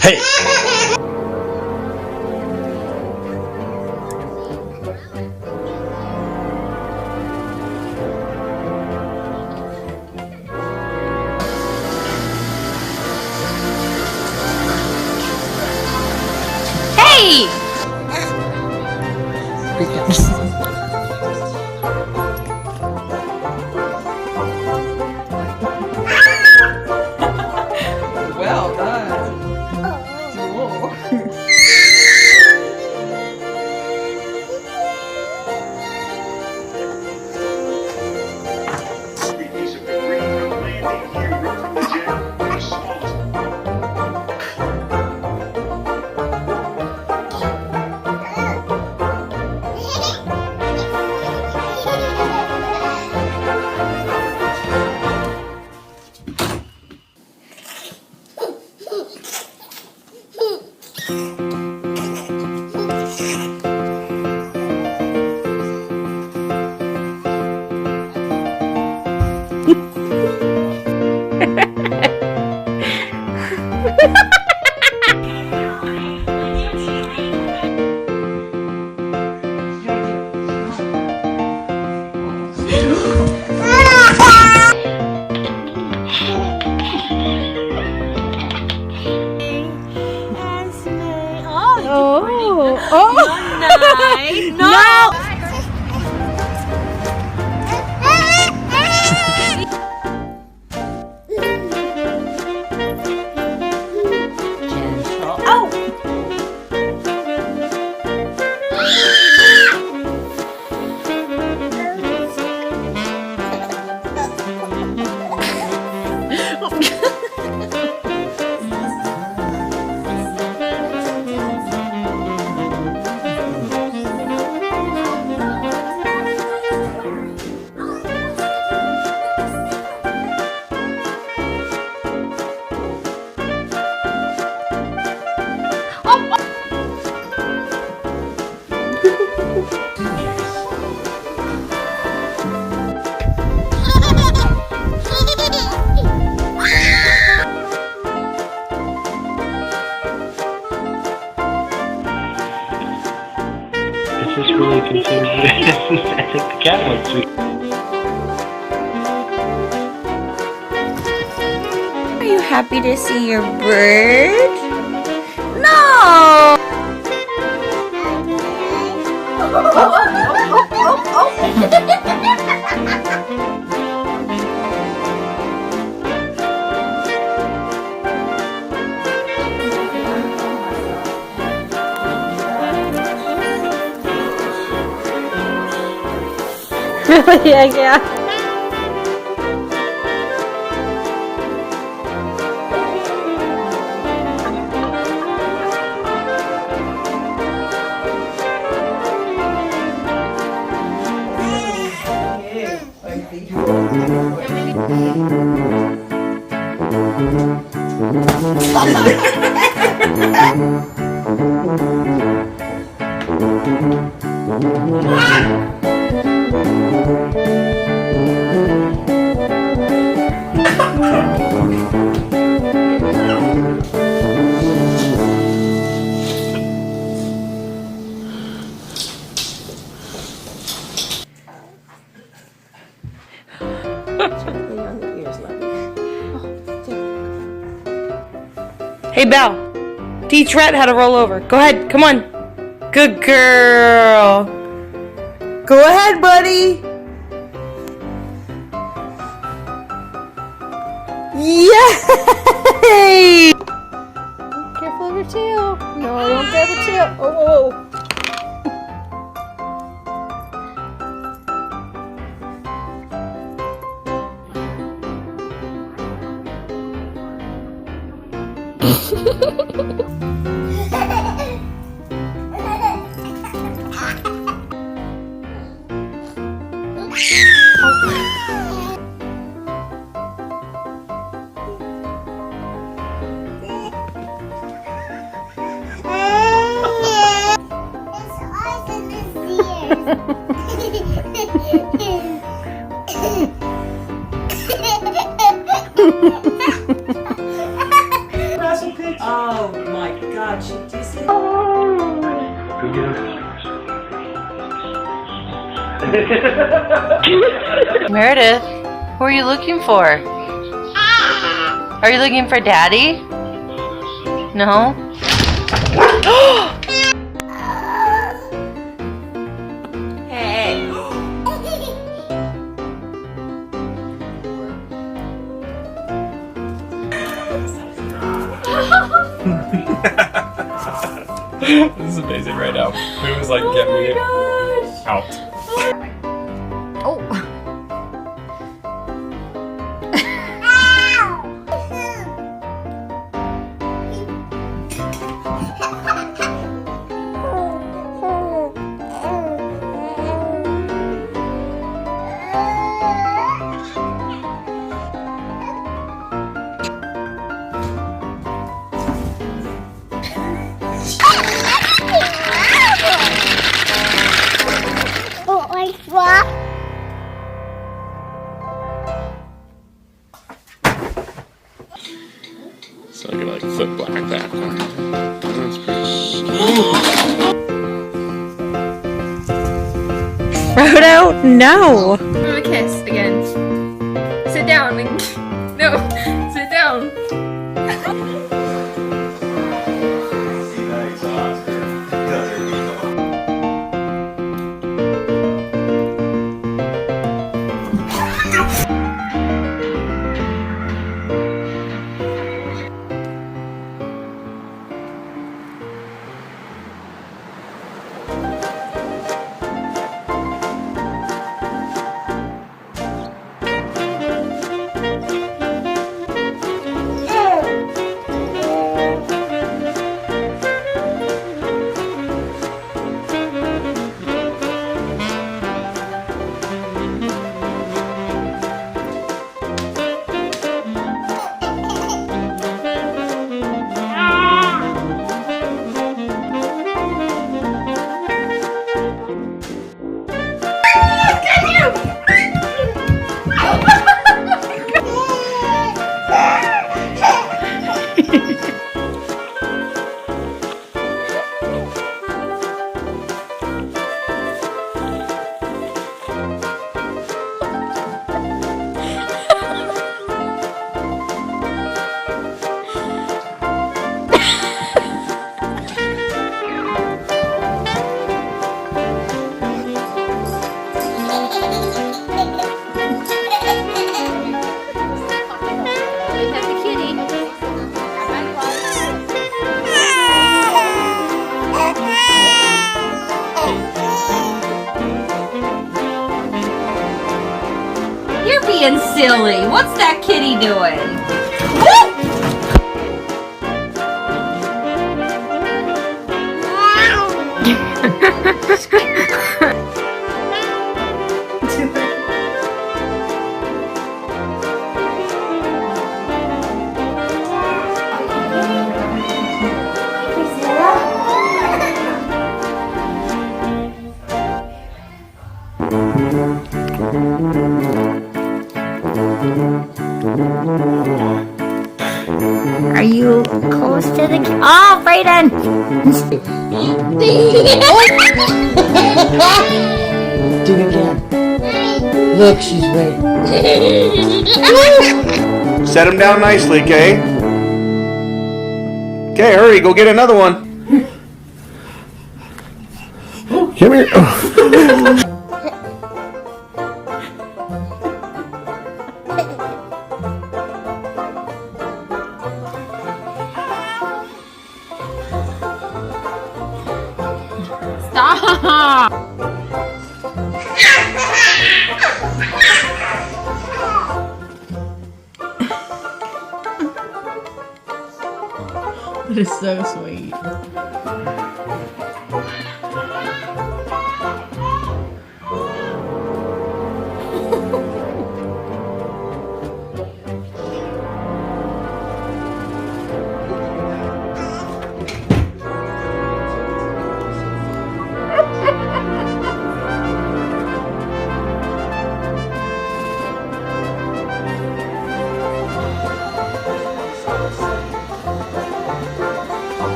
Hey! Hey! Well done. Cool. Piece of debris from landing here from the jet. The smallest. Nice. No! Is this really considered? I think the cat looks sweet. Are you happy to see your bird? No! Really? Yeah. Hey, Belle. Teach Rhett how to roll over. Go ahead. Come on. Good girl. Go ahead, buddy. Yay! Careful of your tail. No, don't grab your tail. Oh. Oh god, do you see? Go get him. Meredith, who are you looking for? Are you looking for Daddy? No? Hey. This is amazing right now. It was like, get me out. Oh. So I can like flip black back. That's pretty. Frodo, no. Give him a kiss again. Sit down. No, sit down. You're being silly. What's that kitty doing? Are you close to the Oh, Brayden! Do it again. Look, she's ready. Set him down nicely, okay? Okay, hurry, go get another one. Come here. Stop! That is so sweet.